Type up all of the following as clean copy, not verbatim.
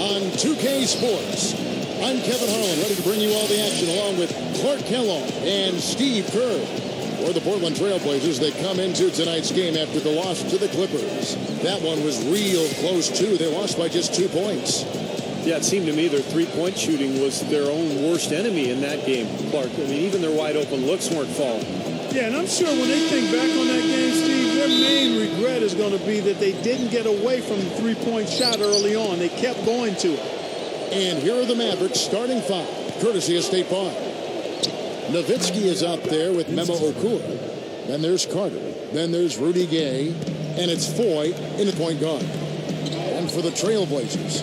on 2K Sports. I'm Kevin Harlan, ready to bring you all the action along with Clark Kellogg and Steve Kerr. For the Portland Trail Blazers, they come into tonight's game after the loss to the Clippers. That one was real close, too. They lost by just 2 points. Yeah, it seemed to me their three-point shooting was their own worst enemy in that game, Clark. I mean, even their wide-open looks weren't falling. Yeah, and I'm sure when they think back on that game, Steve, their main regret is going to be that they didn't get away from the three-point shot early on. They kept going to it. And here are the Mavericks starting five, courtesy of State Farm. Nowitzki is out there with Memo Okur. Then there's Carter. Then there's Rudy Gay. And it's Foy in the point guard. And for the Trailblazers.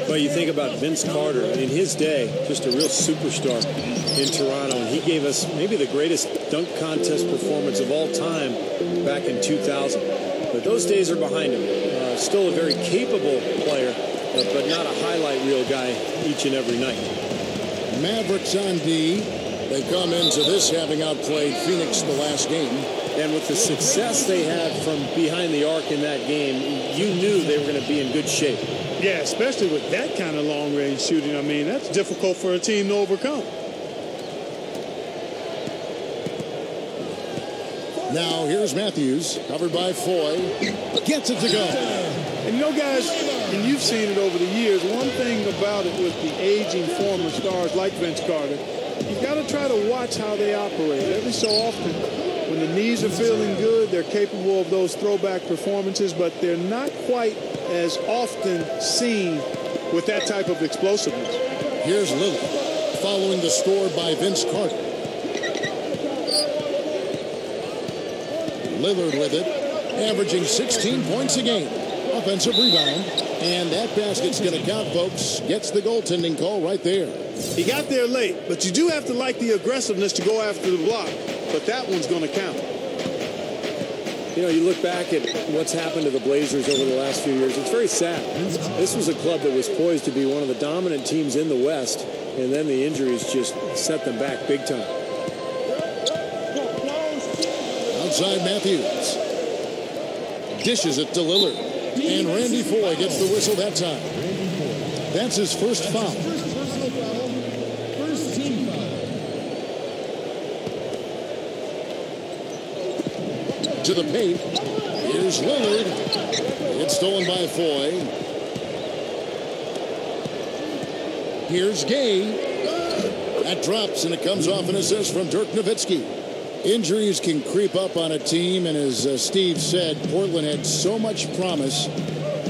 Well, you think about Vince Carter. In his day, just a real superstar in Toronto. And he gave us maybe the greatest dunk contest performance of all time back in 2000. But those days are behind him. Still a very capable player, but not a highlight reel guy each and every night. Mavericks on D. They come into this having outplayed Phoenix the last game. And with the success they had from behind the arc in that game, you knew they were going to be in good shape. Yeah, especially with that kind of long-range shooting. I mean, that's difficult for a team to overcome. Now, here's Matthews, covered by Foy. Gets it to go. And you know, guys, and you've seen it over the years, one thing about it with the aging former stars like Vince Carter, you've got to try to watch how they operate. Every so often, when the knees are feeling good, they're capable of those throwback performances, but they're not quite as often seen with that type of explosiveness. Here's Lillard, following the score by Vince Carter. Lillard with it, averaging 16 points a game. Offensive rebound, and that basket's going to count, folks. Gets the goaltending call right there. He got there late, but you do have to like the aggressiveness to go after the block. But that one's going to count. You know, you look back at what's happened to the Blazers over the last few years. It's very sad. This was a club that was poised to be one of the dominant teams in the West, and then the injuries just set them back big time. Outside Matthews. Dishes it to Lillard. And Randy Foy gets the whistle that time. That's his first foul. First team foul. To the paint. Here's Lillard. It's stolen by Foy. Here's Gay. That drops, and it comes off an assist from Dirk Nowitzki. Injuries can creep up on a team, and as Steve said, Portland had so much promise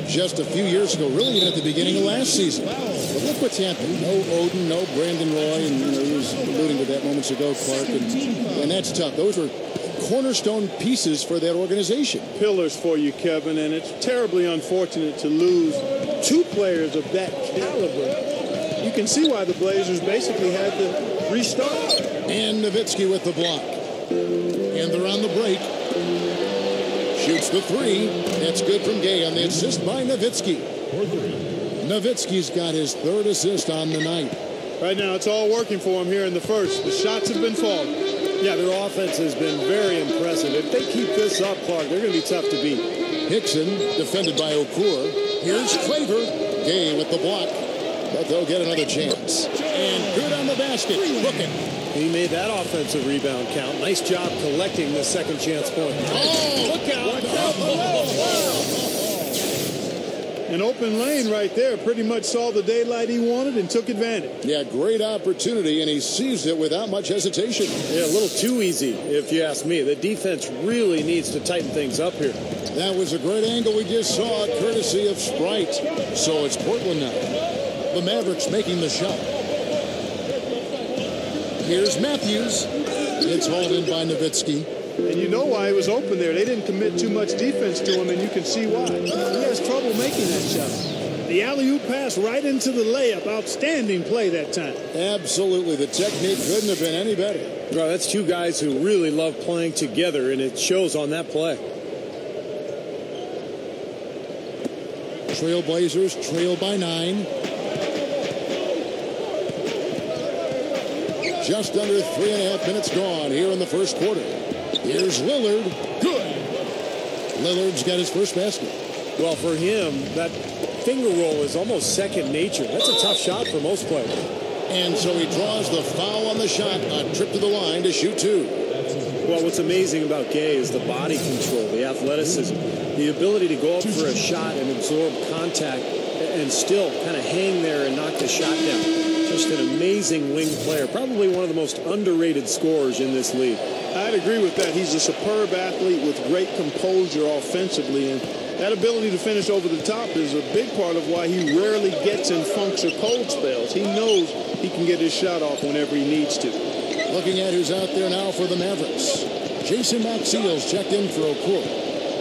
just a few years ago, really even at the beginning of last season. But look what's happened. No Oden, no Brandon Roy, and he was alluding to that moments ago, Clark, and that's tough. Those were cornerstone pieces for that organization. Pillars for you, Kevin, and it's terribly unfortunate to lose two players of that caliber. You can see why the Blazers basically had to restart. And Nowitzki with the block. And they're on the break. Shoots the three. That's good from Gay on the assist by Nowitzki. Nowitzki's got his third assist on the night. Right now, it's all working for him here in the first. The shots have been falling. Yeah, their offense has been very impressive. If they keep this up, Clark, they're going to be tough to beat. Hickson, defended by Okur. Here's Claver. Gay with the block. But they'll get another chance. And good on the basket. Brooklyn. He made that offensive rebound count. Nice job collecting the second chance point. Oh, look out. An open lane right there. Pretty much saw the daylight he wanted and took advantage. Yeah, great opportunity, and he seized it without much hesitation. Yeah, a little too easy, if you ask me. The defense really needs to tighten things up here. That was a great angle we just saw, courtesy of Sprite. So it's Portland now. The Mavericks making the shot. Here's Matthews. It's hauled in by Nowitzki. And you know why he was open there. They didn't commit too much defense to him, and you can see why. He has trouble making that shot. The alley-oop pass right into the layup. Outstanding play that time. Absolutely. The technique couldn't have been any better. Bro, that's two guys who really love playing together, and it shows on that play. Trailblazers trail by 9. Just under 3.5 minutes gone here in the first quarter. Here's Lillard. Good. Lillard's got his first basket. Well, for him, that finger roll is almost second nature. That's a tough shot for most players. And so he draws the foul on the shot, a trip to the line to shoot two. Well, what's amazing about Gay is the body control, the athleticism, the ability to go up for a shot and absorb contact and still kind of hang there and knock the shot down. Just an amazing wing player, probably one of the most underrated scorers in this league. I'd agree with that. He's a superb athlete with great composure offensively, and that ability to finish over the top is a big part of why he rarely gets in funks or cold spells. He knows he can get his shot off whenever he needs to. Looking at who's out there now for the Mavericks. Jason Maxiell's checked in for Okoro.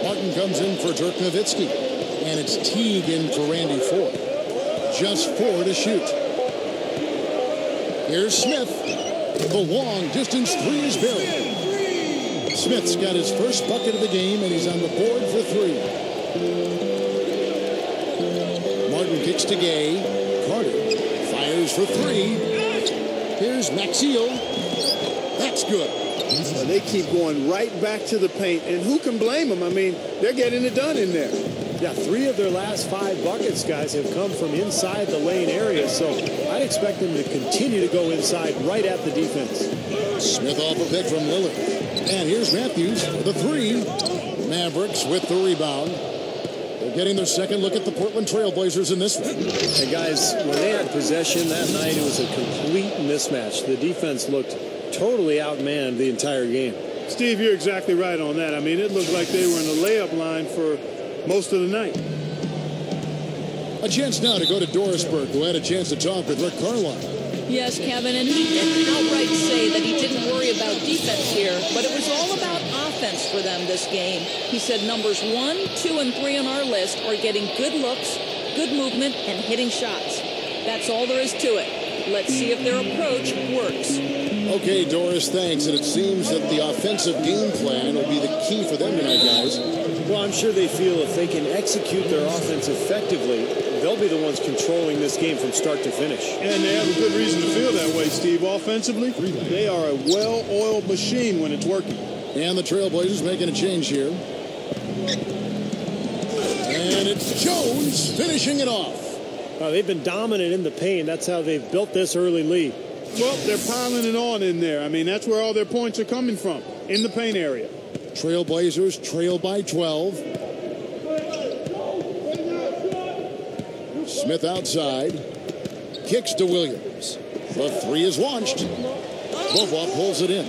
Martin comes in for Dirk Nowitzki. And it's Teague in for Randy Ford. Just 4 to shoot. Here's Smith. The long distance three is buried. Smith's got his first bucket of the game, and he's on the board for 3. Martin kicks to Gay. Carter fires for 3. Here's Maxiell. That's good. They keep going right back to the paint, and who can blame them? I mean, they're getting it done in there. Yeah, 3 of their last 5 buckets, guys, have come from inside the lane area, so I'd expect them to continue to go inside right at the defense. Smith off a pick from Lillard. And here's Matthews for the 3. Mavericks with the rebound. They're getting their second look at the Portland Trailblazers in this one. And guys, when they had possession that night, it was a complete mismatch. The defense looked totally outmanned the entire game. Steve, you're exactly right on that. I mean, it looked like they were in the layup line for most of the night. A chance now to go to Dorisburg, who had a chance to talk with Rick Carlisle. Yes, Kevin, and he didn't outright say that he didn't worry about defense here, but it was all about offense for them this game. He said numbers 1, 2, and 3 on our list are getting good looks, good movement, and hitting shots. That's all there is to it. Let's see if their approach works. Okay, Doris, thanks. And it seems that the offensive game plan will be the key for them tonight, guys. Well, I'm sure they feel if they can execute their offense effectively, they'll be the ones controlling this game from start to finish. And they have a good reason to feel that way, Steve. Offensively, they are a well-oiled machine when it's working. And the Trailblazers making a change here. And it's Jones finishing it off. They've been dominant in the paint. That's how they've built this early lead. Well, they're piling it on in there. I mean, that's where all their points are coming from, in the paint area. Trailblazers trail by 12. Smith outside. Kicks to Williams. The 3 is launched. Bobois pulls it in.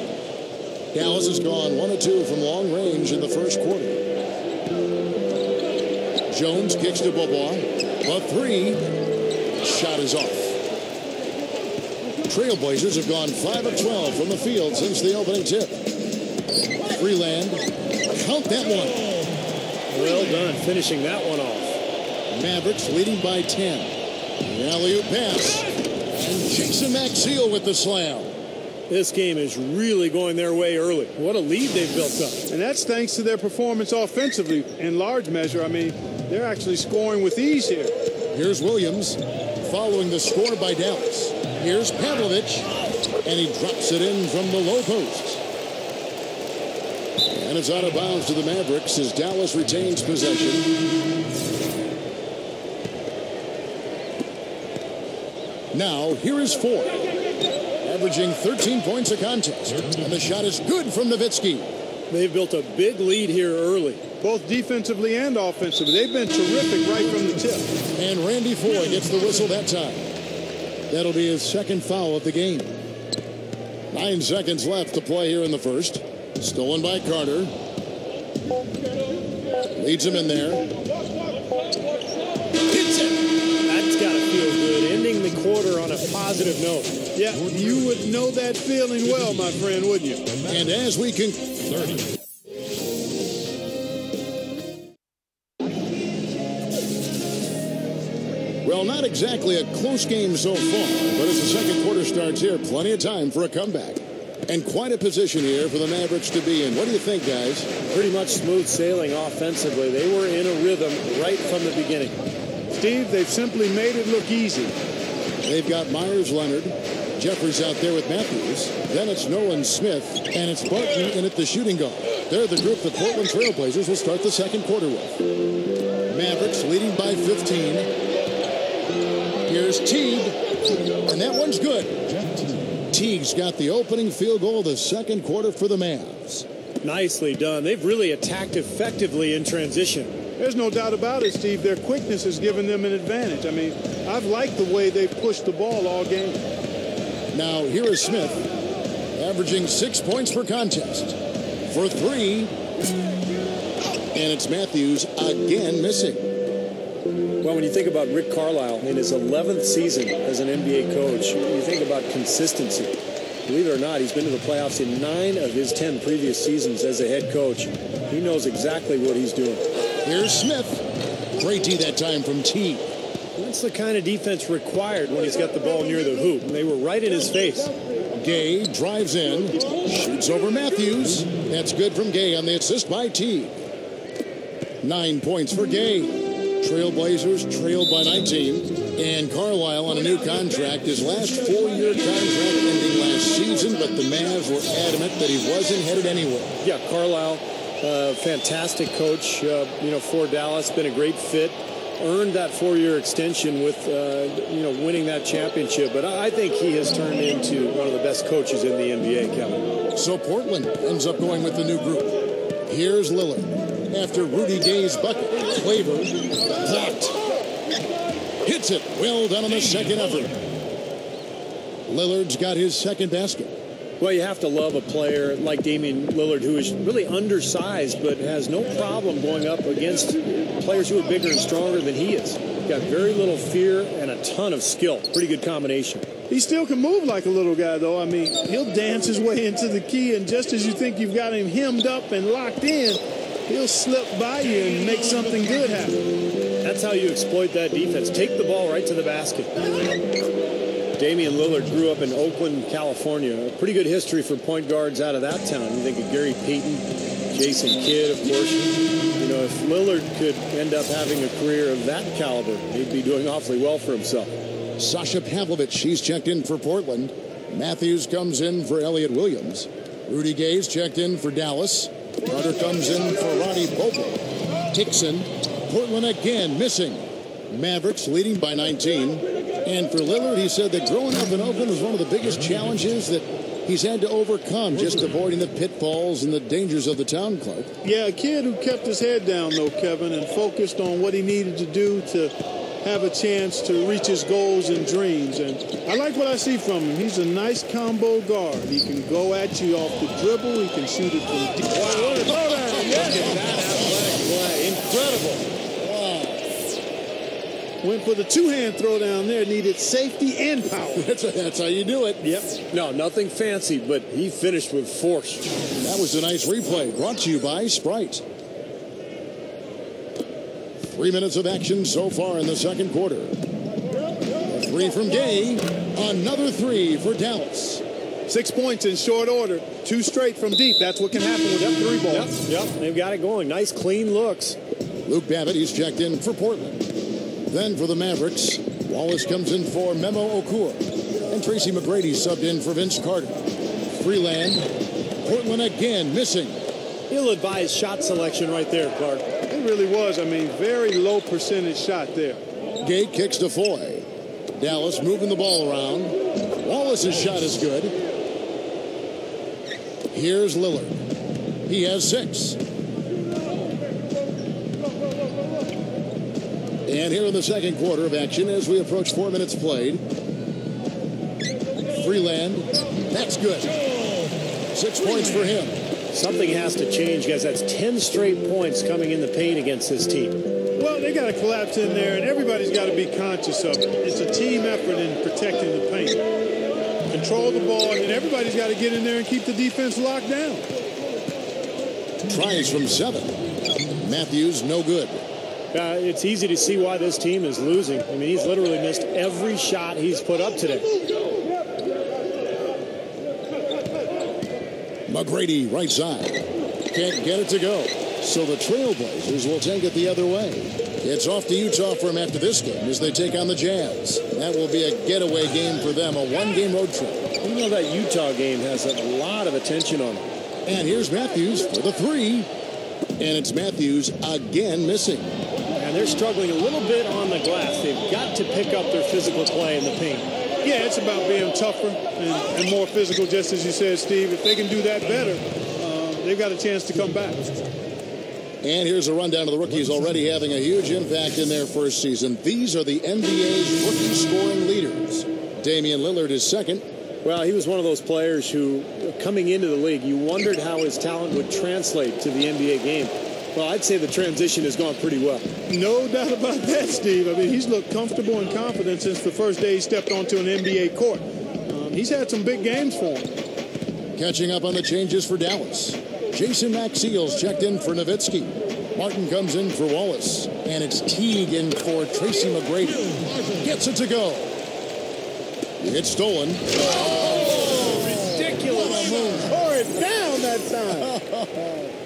Dallas has gone 1 of 2 from long range in the first quarter. Jones kicks to Bobois. The 3. Shot is off. Trailblazers have gone 5 of 12 from the field since the opening tip. Freeland, count that one. Well done, finishing that one off. Mavericks leading by 10. The alley-oop pass. And Jason Maxiell with the slam. This game is really going their way early. What a lead they've built up. And that's thanks to their performance offensively in large measure. I mean, they're actually scoring with ease here. Here's Williams following the score by Dallas. Here's Pavlovich, and he drops it in from the low post. And it's out of bounds to the Mavericks as Dallas retains possession. Now, here is Ford, averaging 13 points a contest. And the shot is good from Nowitzki. They've built a big lead here early. Both defensively and offensively. They've been terrific right from the tip. And Randy Ford gets the whistle that time. That'll be his second foul of the game. 9 seconds left to play here in the first. Stolen by Carter. Leads him in there. Hits it. That's got to feel good. Ending the quarter on a positive note. Yeah, you would know that feeling well, my friend, wouldn't you? And as we can... Well, not exactly a close game so far, but as the second quarter starts here, plenty of time for a comeback. And quite a position here for the Mavericks to be in. What do you think, guys? Pretty much smooth sailing offensively. They were in a rhythm right from the beginning. Steve, they've simply made it look easy. They've got Myers Leonard. Jeffries out there with Matthews. Then it's Nolan Smith. And it's Barton in at the shooting guard. They're the group the Portland Trailblazers will start the second quarter with. Mavericks leading by 15. Here's Teague, and that one's good. Teague's got the opening field goal of the second quarter for the Mavs. Nicely done. They've really attacked effectively in transition. There's no doubt about it, Steve. Their quickness has given them an advantage. I mean, I've liked the way they've pushed the ball all game. Now, here is Smith, averaging 6 points per contest. For three, and it's Matthews again missing. Well, when you think about Rick Carlisle in his 11th season as an NBA coach, you think about consistency. Believe it or not, he's been to the playoffs in 9 of his 10 previous seasons as a head coach. He knows exactly what he's doing. Here's Smith. Great D that time from Teague. That's the kind of defense required when he's got the ball near the hoop. They were right in his face. Gay drives in, shoots over Matthews. That's good from Gay on the assist by Teague. 9 points for Gay. Trailblazers trailed by 19. And Carlisle on a new contract. His last 4-year contract ending last season, but the Mavs were adamant that he wasn't headed anywhere. Yeah, Carlisle, fantastic coach, for Dallas. Been a great fit. Earned that 4-year extension with, winning that championship. But I think he has turned into one of the best coaches in the NBA, Kevin. So Portland ends up going with the new group. Here's Lillard. After Rudy Gay's bucket, Claver blocked. Hits it. Well done on the second effort. Lillard's got his second basket. Well, you have to love a player like Damian Lillard, who is really undersized but has no problem going up against players who are bigger and stronger than he is. Got very little fear and a ton of skill. Pretty good combination. He still can move like a little guy, though. I mean, he'll dance his way into the key, and just as you think you've got him hemmed up and locked in, he'll slip by you and make something good happen. That's how you exploit that defense. Take the ball right to the basket. Damian Lillard grew up in Oakland, California. A pretty good history for point guards out of that town. You think of Gary Payton, Jason Kidd, of course. If Lillard could end up having a career of that caliber, he'd be doing awfully well for himself. Sasha Pavlovich, she's checked in for Portland. Matthews comes in for Elliott Williams. Rudy Gay's checked in for Dallas. Carter comes in for Roddy Bogle. Dixon, Portland again missing. Mavericks leading by 19. And for Lillard, he said that growing up in Oakland was one of the biggest challenges that he's had to overcome, just avoiding the pitfalls and the dangers of the town, Clark. Yeah, a kid who kept his head down, though, Kevin, and focused on what he needed to do to have a chance to reach his goals and dreams. And I like what I see from him. He's a nice combo guard. He can go at you off the dribble. He can shoot it from deep. Wow, what a throw down. Yes. Look at that athletic play. Incredible. Went for the two-hand throw down there. Needed safety and power. That's how you do it. Yep. No, nothing fancy, but he finished with force. That was a nice replay. Brought to you by Sprite. 3 minutes of action so far in the second quarter. A three from Gay. Another three for Dallas. 6 points in short order. 2 straight from deep. That's what can happen with that three ball. Yep. They've got it going. Nice, clean looks. Luke Babbitt, he's checked in for Portland. Then for the Mavericks, Wallace comes in for Memo Okur. And Tracy McGrady subbed in for Vince Carter. Freeland, Portland again missing. Ill-advised shot selection right there, Clark. It really was. I mean, very low percentage shot there. Gay kicks to Foy. Dallas moving the ball around. Wallace's shot is good. Here's Lillard. He has 6. And here in the second quarter of action as we approach 4 minutes played. Freeland, that's good. 6 points for him. Something has to change, guys. That's 10 straight points coming in the paint against this team. Well, they got to collapse in there, and everybody's got to be conscious of it. It's a team effort in protecting the paint. Control the ball, and everybody's got to get in there and keep the defense locked down. Tries from 7. Matthews, no good. It's easy to see why this team is losing. I mean, he's literally missed every shot he's put up today. McGrady, right side. Can't get it to go. So the Trailblazers will take it the other way. It's off to Utah for them after this game as they take on the Jazz. That will be a getaway game for them, a one-game road trip. You know that Utah game has a lot of attention on it. And here's Matthews for the 3. And it's Matthews again missing. And and they're struggling a little bit on the glass. They've got to pick up their physical play in the paint. Yeah, it's about being tougher and more physical, just as you said, Steve. If they can do that better, they've got a chance to come back. And here's a rundown of the rookies already having a huge impact in their first season. These are the NBA's rookie scoring leaders. Damian Lillard is second. Well, he was one of those players who, coming into the league, you wondered how his talent would translate to the NBA game. Well, I'd say the transition has gone pretty well. No doubt about that, Steve. I mean, he's looked comfortable and confident since the first day he stepped onto an NBA court. He's had some big games for him. Catching up on the changes for Dallas. Jason Maxiels checked in for Nowitzki. Martin comes in for Wallace. And it's Teague in for Tracy McGrady. Gets it to go. It's stolen. Oh, ridiculous. Tore it down that time.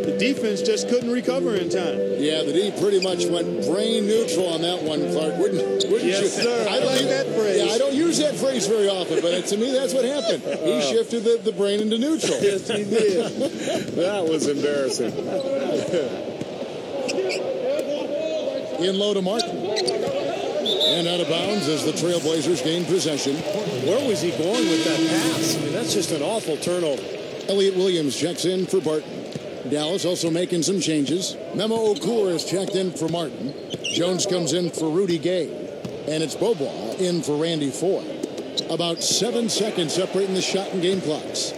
The defense just couldn't recover in time. Yeah, the D pretty much went brain neutral on that one, Clark. Wouldn't yes, you? Sir. I like that phrase. Yeah, I don't use that phrase very often, but to me, that's what happened. He shifted the brain into neutral. Yes, he did. That was embarrassing. In low to Martin. And out of bounds as the Trailblazers gain possession. Where was he going with that pass? I mean, that's just an awful turnover. Elliot Williams checks in for Barton. Dallas also making some changes. Memo Okur is checked in for Martin. Jones comes in for Rudy Gay. And it's Bobois in for Randy Foy. About 7 seconds separating the shot and game clocks.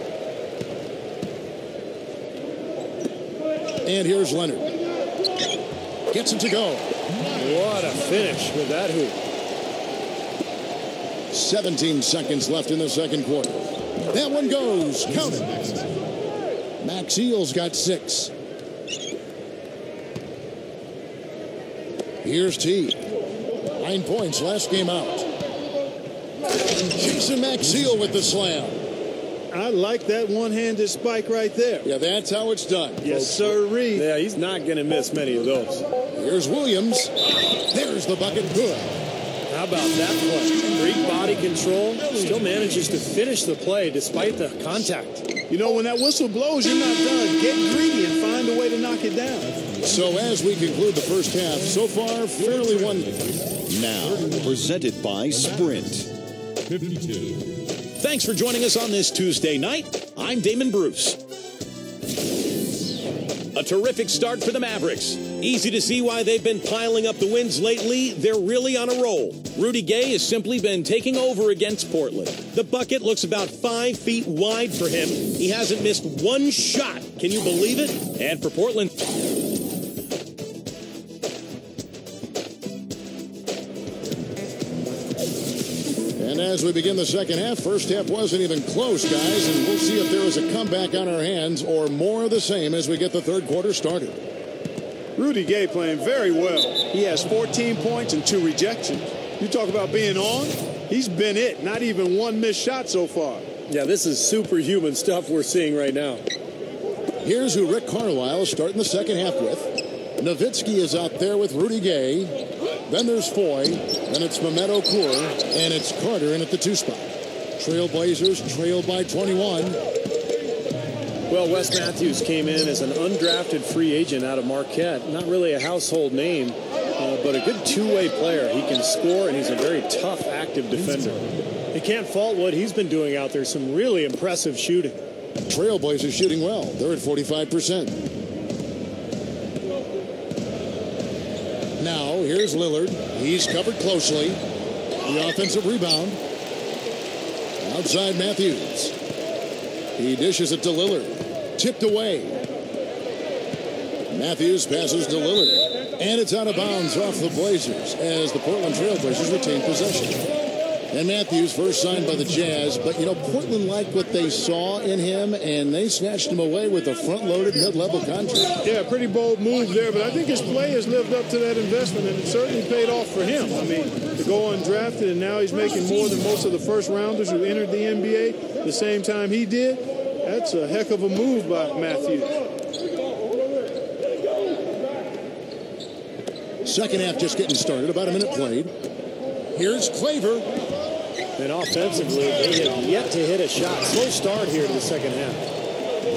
And here's Leonard. Gets it to go. What a finish with that hoop. 17 seconds left in the second quarter. That one goes. Count it. Maxiels got 6. Here's T. 9 points last game out. Jason Maxiel with the slam. I like that one-handed spike right there. Yeah, that's how it's done. Yes, sirree. Yeah, he's not going to miss many of those. Here's Williams. There's the bucket. Good. How about that play? Great body control. Still manages to finish the play despite the contact. You know, when that whistle blows, you're not done. Get greedy and find a way to knock it down. So as we conclude the first half, so far, fairly one. Now, presented by Sprint. 52. Thanks for joining us on this Tuesday night. I'm Damon Bruce. A terrific start for the Mavericks. Easy to see why they've been piling up the wins lately. They're really on a roll. Rudy Gay has simply been taking over against Portland. The bucket looks about 5 feet wide for him. He hasn't missed one shot. Can you believe it? And for Portland... And as we begin the second half, first half wasn't even close, guys, and we'll see if there is a comeback on our hands or more of the same as we get the third quarter started. Rudy Gay playing very well. He has 14 points and 2 rejections. You talk about being on, he's been it. Not even one missed shot so far. Yeah, this is superhuman stuff we're seeing right now. Here's who Rick Carlisle is starting the second half with. Nowitzki is out there with Rudy Gay. Then there's Foy. Then it's Mehmet Okur. And it's Carter in at the 2 spot. Trailblazers trail by 21. Well, Wes Matthews came in as an undrafted free agent out of Marquette. Not really a household name, but a good two-way player. He can score, and he's a very tough, active defender. You can't fault what he's been doing out there. Some really impressive shooting. Trailblazers shooting well. They're at 45%. Now, here's Lillard. He's covered closely. The offensive rebound. Outside Matthews. He dishes it to Lillard. Tipped away. Matthews passes to Lillard. And it's out of bounds off the Blazers as the Portland Trailblazers retain possession. And Matthews first signed by the Jazz, but, you know, Portland liked what they saw in him, and they snatched him away with a front-loaded mid-level contract. Yeah, pretty bold move there, but I think his play has lived up to that investment, and it certainly paid off for him. I mean, to go undrafted, and now he's making more than most of the first-rounders who entered the NBA the same time he did. That's a heck of a move by Matthews. Second half just getting started, about a minute played. Here's Claver. And offensively, they have yet to hit a shot. Slow start here to the second half.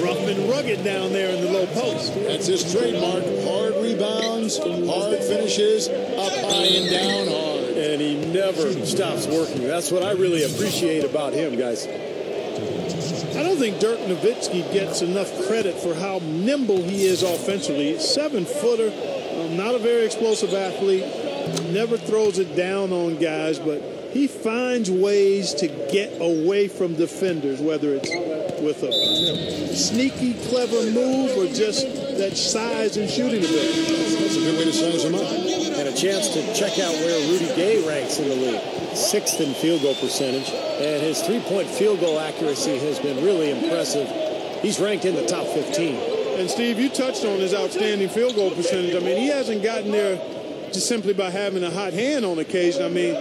rough and rugged down there in the low post. That's his trademark. Hard rebounds, hard finishes, up high and down hard. And he never stops working. That's what I really appreciate about him, guys. I don't think Dirk Nowitzki gets enough credit for how nimble he is offensively. 7-footer, not a very explosive athlete, never throws it down on guys, but he finds ways to get away from defenders, whether it's with a sneaky, clever move or just that size and shooting ability. That's a good way to size him up. And a chance to check out where Rudy Gay ranks in the league. 6th in field goal percentage. And his three-point field goal accuracy has been really impressive. He's ranked in the top 15. And, Steve, you touched on his outstanding field goal percentage. I mean, he hasn't gotten there just simply by having a hot hand on occasion. I mean,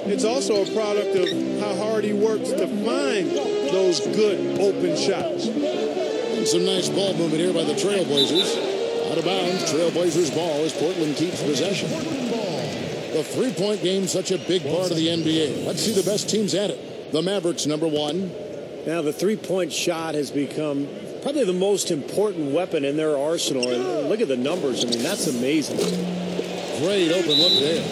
it's also a product of how hard he works to find those good open shots. And some nice ball movement here by the Trailblazers. Out of bounds, Trailblazers ball as Portland keeps possession. The three-point game, such a big part of the NBA. Let's see the best teams at it. The Mavericks, number 1. Now, the three-point shot has become probably the most important weapon in their arsenal. And look at the numbers. I mean, that's amazing. Great open look there.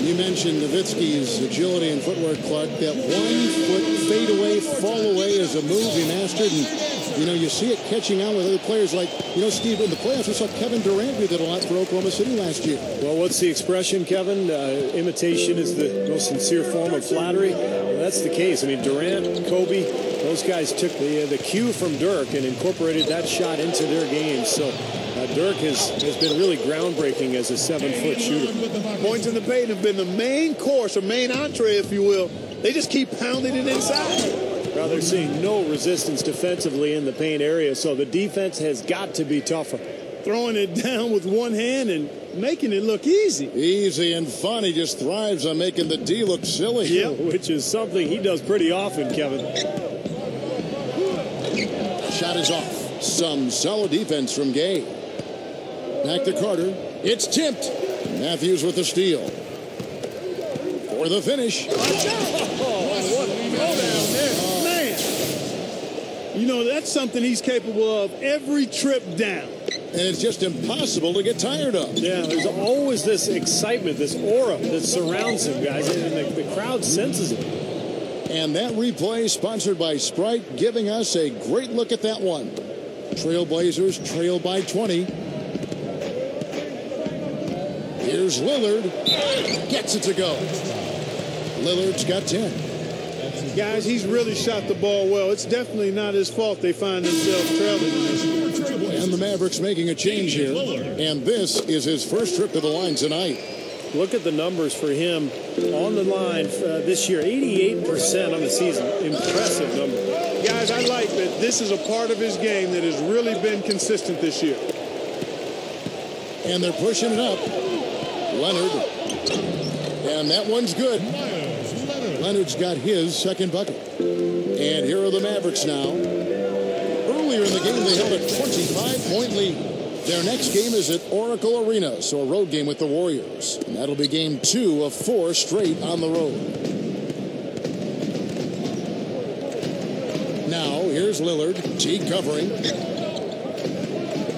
You mentioned Nowitzki's agility and footwork, Clark. That 1-foot fadeaway, fall away is a move he mastered. And, you see it catching on with other players like, Steve, in the playoffs, we saw Kevin Durant do that a lot for Oklahoma City last year. Well, what's the expression, Kevin? Imitation is the most sincere form of flattery. Well, that's the case. I mean, Durant, Kobe, those guys took the cue from Dirk and incorporated that shot into their game. So Dirk has been really groundbreaking as a 7-foot shooter. Points in the paint have been the main course, or main entree, if you will. They just keep pounding it inside. Well, they're seeing no resistance defensively in the paint area, so the defense has got to be tougher. Throwing it down with one hand and making it look easy. Easy and fun. He just thrives on making the D look silly. Yep, which is something he does pretty often, Kevin. Shot is off. Some solid defense from Gay. Back to Carter. It's tipped. Matthews with the steal. For the finish. What a throwdown there. Man. That's something he's capable of every trip down. And it's just impossible to get tired of. Yeah, there's always this excitement, this aura that surrounds him, guys, and the crowd senses it. And that replay sponsored by Sprite, giving us a great look at that one. Trailblazers trail by 20. Here's Lillard. Gets it to go. Lillard's got 10. Guys, he's really shot the ball well. It's definitely not his fault they find themselves trailing in this. And the Mavericks making a change here. And this is his first trip to the line tonight. Look at the numbers for him on the line this year. 88% on the season. Impressive number. Guys, I like that this is a part of his game that has really been consistent this year. And they're pushing it up. Leonard. And that one's good. Leonard's got his second bucket. And here are the Mavericks now. Earlier in the game, they held a 25-point lead. Their next game is at Oracle Arena, so a road game with the Warriors. And that'll be game 2 of 4 straight on the road. Now, here's Lillard. T covering.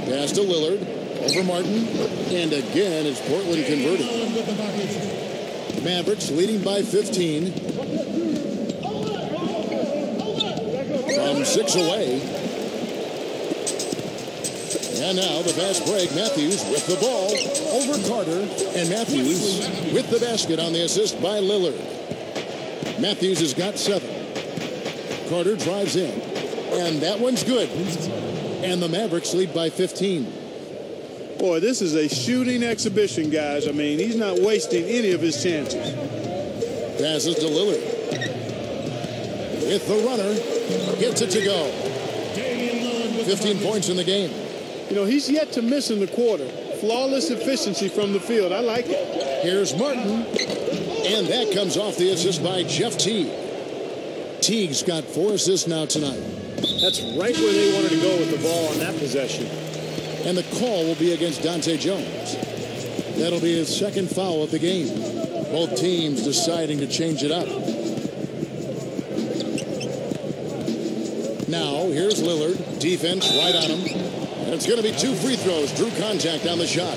Pass to Lillard. Over Martin. And again, it's Portland converted. Mavericks leading by 15. From 6 away. And now the fast break. Matthews with the ball over Carter. And Matthews with the basket on the assist by Lillard. Matthews has got 7. Carter drives in. And that one's good. And the Mavericks lead by 15. Boy, this is a shooting exhibition, guys. I mean, he's not wasting any of his chances. Passes to Lillard. With the runner. Gets it to go. 15 points in the game. He's yet to miss in the quarter. Flawless efficiency from the field. I like it. Here's Martin. And that comes off the assist by Jeff Teague. Teague's got 4 assists now tonight. That's right where they wanted to go with the ball on that possession. And the call will be against Dante Jones. That'll be his second foul of the game. Both teams deciding to change it up. Now, here's Lillard. Defense right on him. And it's going to be 2 free throws. Drew contact on the shot.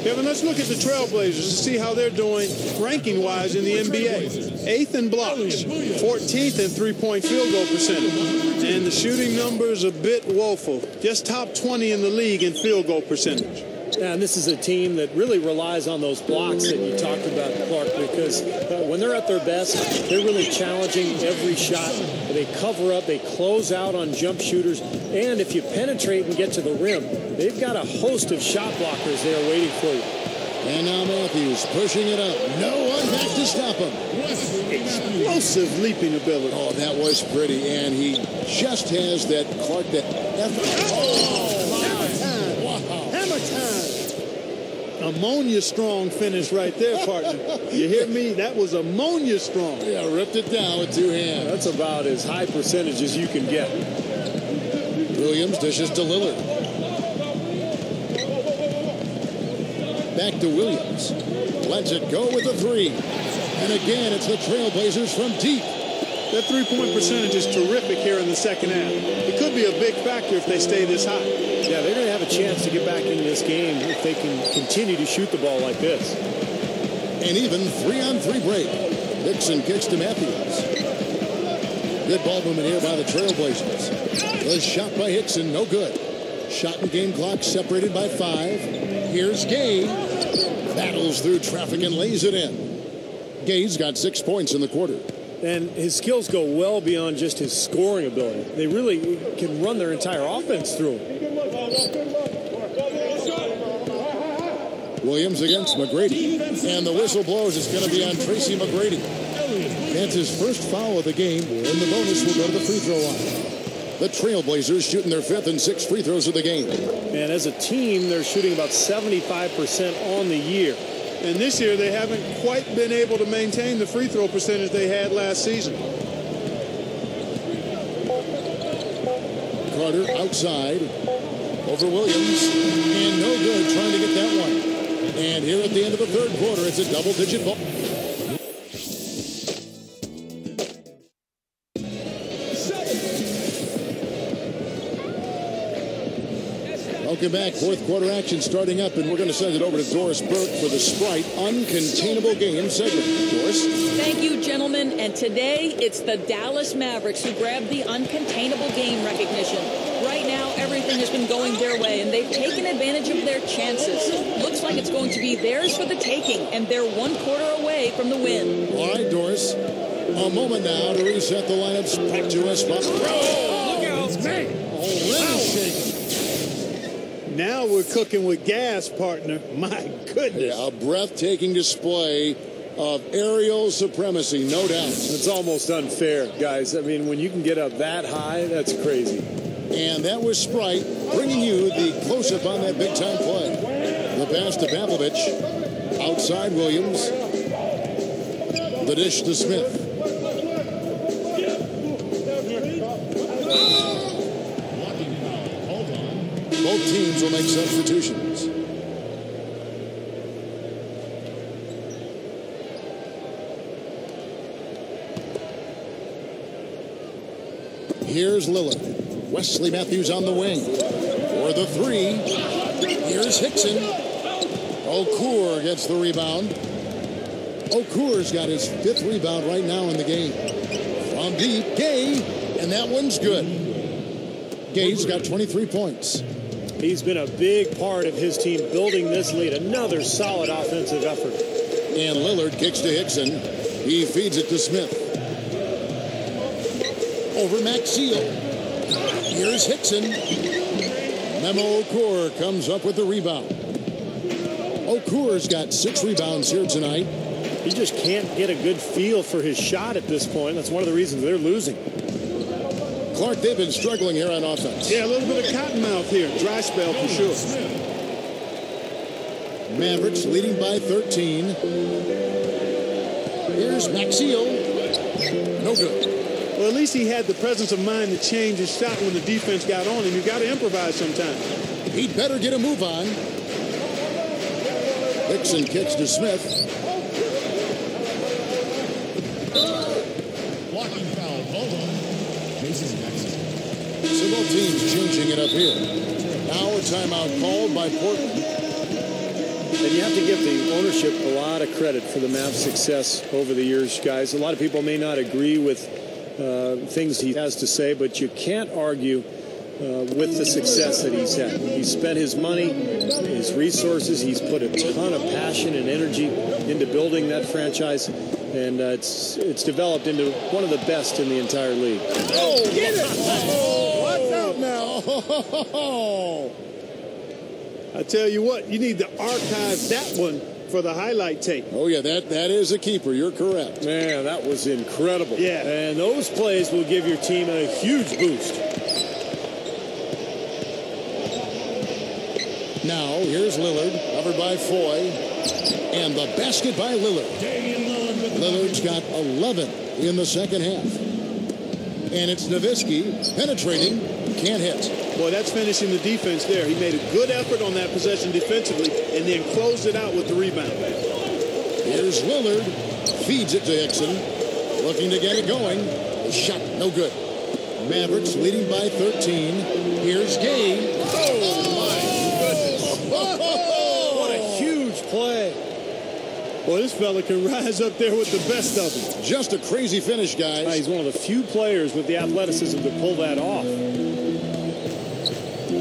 Kevin, let's look at the Trailblazers to see how they're doing ranking-wise in the NBA. 8th in blocks, 14th in three-point field goal percentage. And the shooting numbers a bit woeful. Just top 20 in the league in field goal percentage. Yeah, and this is a team that really relies on those blocks that you talked about, Clark, because when they're at their best, they're really challenging every shot. They cover up, they close out on jump shooters, and if you penetrate and get to the rim, they've got a host of shot blockers there waiting for you. And now Matthews pushing it up. No one back to stop him. Explosive leaping ability. Oh, that was pretty, and he just has that Clark, that Hammer time. Ammonia strong finish right there, partner. You hear me? That was ammonia strong. Yeah, ripped it down with 2 hands. That's about as high percentage as you can get. Williams dishes to Lillard. Back to Williams. Lets it go with a 3. And again, it's the Trailblazers from deep. That three-point percentage is terrific here in the second half. It could be a big factor if they stay this high. Yeah, they're going to have a chance to get back into this game if they can continue to shoot the ball like this. And even 3-on-3 break. Dixon kicks to Matthews. Good ball movement here by the Trailblazers. The shot by Hickson, no good. Shot and game clock separated by 5. Here's Gay. Battles through traffic and lays it in. Gay's got 6 points in the quarter. And his skills go well beyond just his scoring ability. They really can run their entire offense through him. Williams against McGrady. And the whistle blows. It's going to be on Tracy McGrady. That's his first foul of the game. And the bonus will go to the free throw line. The Trailblazers shooting their 5th and 6th free throws of the game. And as a team, they're shooting about 75% on the year. And this year, they haven't quite been able to maintain the free throw percentage they had last season. Carter outside over Williams. And no good trying to get that one. And here at the end of the third quarter, it's a double-digit ball. Welcome back. Fourth quarter action starting up, and we're going to send it over to Doris Burke for the Sprite Uncontainable Game segment. Doris? Thank you, gentlemen. And today, it's the Dallas Mavericks who grabbed the Uncontainable Game recognition. Right now, everything has been going their way, and they've taken advantage of their chances. Looks like it's going to be theirs for the taking, and they're 1 quarter away from the win. All right, Doris. A moment now to reset the lineups back to us. Oh, look out, man. Oh, shaking. Now we're cooking with gas, partner. My goodness. Yeah, a breathtaking display of aerial supremacy, no doubt. It's almost unfair, guys. I mean, when you can get up that high, that's crazy. And that was Sprite bringing you the close-up on that big-time play. The pass to Pavlovich. Outside Williams. The dish to Smith. Both teams will make substitutions. Here's Lillard. Wesley Matthews on the wing. For the 3. Here's Hickson. Okur gets the rebound. Okur's got his 5th rebound right now in the game. From deep, Gay. And that one's good. Gay's got 23 points. He's been a big part of his team building this lead. Another solid offensive effort. And Lillard kicks to Hickson. He feeds it to Smith. Over Maxiel. Here's Hickson. Memo Okur comes up with the rebound. Okur's got 6 rebounds here tonight. He just can't get a good feel for his shot at this point. That's one of the reasons they're losing. Clark, they've been struggling here on offense. Yeah, a little bit of cottonmouth here. Dry spell for sure. Mavericks leading by 13. Here's Maxiel. No good. Well, at least he had the presence of mind to change his shot when the defense got on him. You've got to improvise sometimes. He'd better get a move on. Hickson kicks to Smith. Blocking foul. Hold on. Mason Jackson. So both teams changing it up here. Now a timeout called by Portland. And you have to give the ownership a lot of credit for the Mavs' success over the years, guys. A lot of people may not agree with things he has to say, but you can't argue with the success that he's had. He's spent his money, his resources. He's put a ton of passion and energy into building that franchise, and it's developed into one of the best in the entire league. Oh, get it! Oh, watch out now. I tell you what, you need to archive that one for the highlight tape. Oh, yeah, that is a keeper. You're correct. Man, that was incredible. Yeah. And those plays will give your team a huge boost. Now, here's Lillard, covered by Foy, and the basket by Lillard. Lillard's got 11 in the second half. And it's Nowitzki penetrating, can't hit. Boy, that's finishing the defense there. He made a good effort on that possession defensively and then closed it out with the rebound. Here's Lillard, feeds it to Hickson, looking to get it going. The shot, no good. Mavericks leading by 13. Here's Gay. Oh, my goodness. What a huge play. Boy, this fella can rise up there with the best of them. Just a crazy finish, guys. He's one of the few players with the athleticism to pull that off.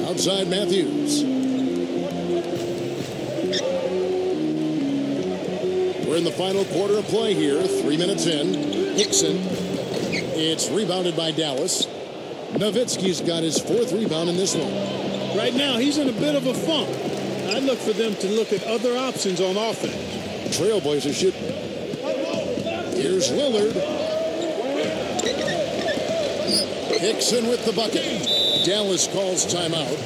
Outside Matthews. We're in the final quarter of play here. 3 minutes in. Hickson. It's rebounded by Dallas. Nowitzki's got his 4th rebound in this one. Right now, he's in a bit of a funk. I look for them to look at other options on offense. Trailblazers shoot. Here's Lillard. Hickson with the bucket. Dallas calls timeout.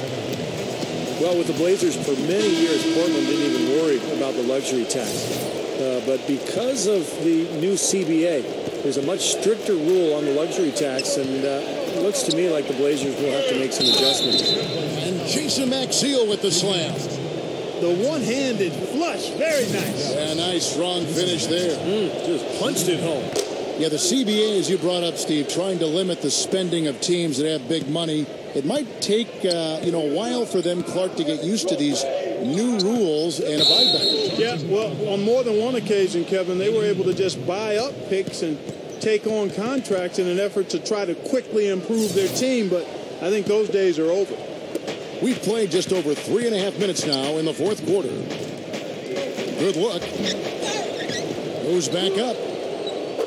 Well, with the Blazers for many years, Portland didn't even worry about the luxury tax. But because of the new CBA, there's a much stricter rule on the luxury tax, and it looks to me like the Blazers will have to make some adjustments. And Jason Maxiell with the slam. The one-handed flush, very nice. A nice, strong finish there. Just punched it home. Yeah, the CBA, as you brought up, Steve, trying to limit the spending of teams that have big money. It might take, a while for them, Clark, to get used to these new rules and abide by them. Yeah, well, on more than one occasion, Kevin, they were able to just buy up picks and take on contracts in an effort to try to quickly improve their team, but I think those days are over. We've played just over 3.5 minutes now in the 4th quarter. Good look. Goes back up.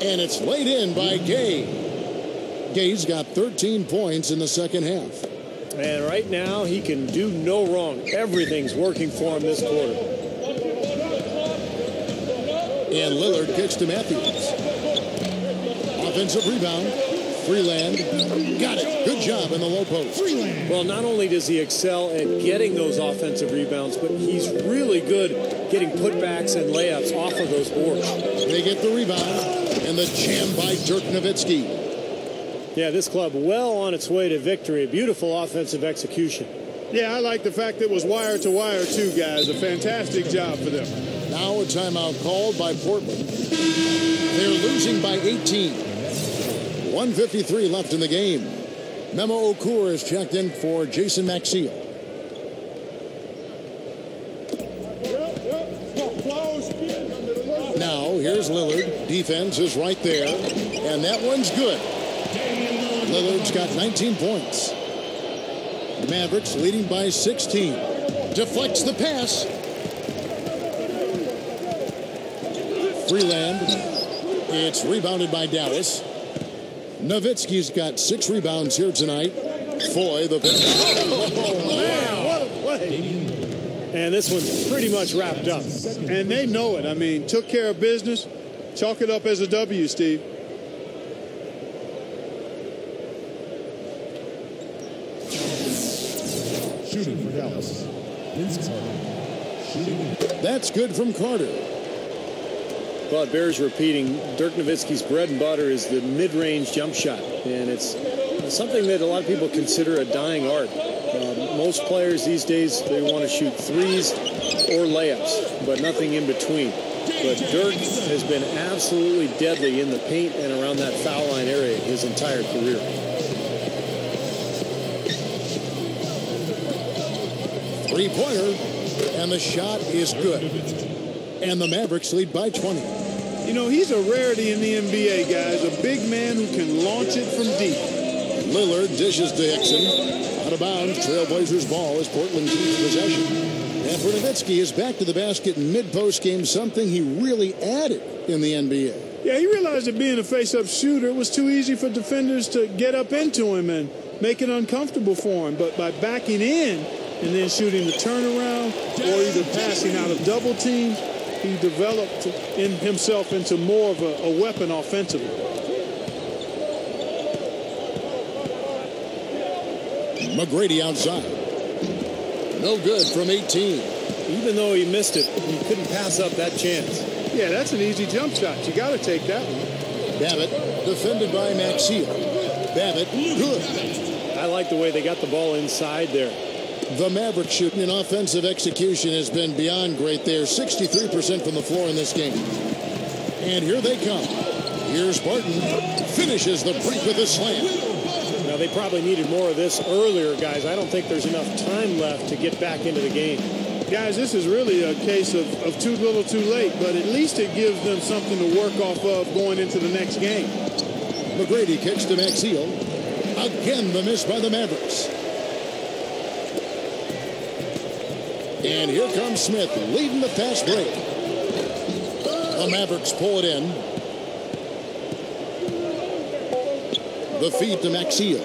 And it's laid in by Gay. Gay's got 13 points in the second half. And right now, he can do no wrong. Everything's working for him this quarter. And Lillard kicks to Matthews. Offensive rebound. Freeland got it. Good job in the low post. Well, not only does he excel at getting those offensive rebounds, but he's really good getting putbacks and layups off of those boards. They get the rebound. And the jam by Dirk Nowitzki. Yeah, this club well on its way to victory. Beautiful offensive execution. Yeah, I like the fact that it was wire to wire too, guys. A fantastic job for them. Now a timeout called by Portland. They're losing by 18. 1:53 left in the game. Memo Okur is checked in for Jason Maxiell. Now, here's Lillard. Defense is right there. And that one's good. Lillard's got 19 points. Mavericks leading by 16. Deflects the pass. Freeland. It's rebounded by Dallas. Nowitzki's got 6 rebounds here tonight. Foy, the pitch. Oh, man, what a play. And this one's pretty much wrapped up. And they know it. I mean, took care of business. Chalk it up as a W, Steve. Shooting for Dallas. Vince Carter. Shooting. That's good from Carter. Well, it bears repeating, Dirk Nowitzki's bread and butter is the mid-range jump shot. And it's something that a lot of people consider a dying art. Most players these days, they want to shoot threes or layups, but nothing in between. But Dirk has been absolutely deadly in the paint and around that foul line area his entire career. Three-pointer, and the shot is good. And the Mavericks lead by 20. You know, he's a rarity in the NBA, guys. A big man who can launch it from deep. Lillard dishes to Hickson. Out of bounds, Trailblazers ball as Portland keeps possession. And Nowitzki is back to the basket in mid-post game, something he really added in the NBA. Yeah, he realized that being a face-up shooter, it was too easy for defenders to get up into him and make it uncomfortable for him. But by backing in and then shooting the turnaround or either passing out of double teams, he developed himself into more of a weapon offensively. McGrady outside. No good from 18. Even though he missed it, he couldn't pass up that chance. Yeah, that's an easy jump shot. You got to take that one. Babbitt, defended by Maxiell. Babbitt, good. I like the way they got the ball inside there. The Mavericks shooting in offensive execution has been beyond great there. 63% from the floor in this game. And here they come. Here's Barton. Finishes the break with a slam. Now, they probably needed more of this earlier, guys. I don't think there's enough time left to get back into the game. Guys, this is really a case of too little too late, but at least it gives them something to work off of going into the next game. McGrady kicks to Maxiell. Again, the miss by the Mavericks. And here comes Smith, leading the fast break. The Mavericks pull it in. The feed to Maxiell.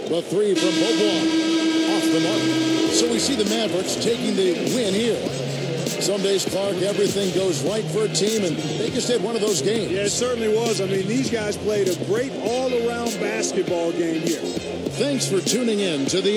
The three from Beaubois. Off the mark. So we see the Mavericks taking the win here. Some days, Clark, everything goes right for a team, and they just had one of those games. Yeah, it certainly was. I mean, these guys played a great all-around basketball game here. Thanks for tuning in to the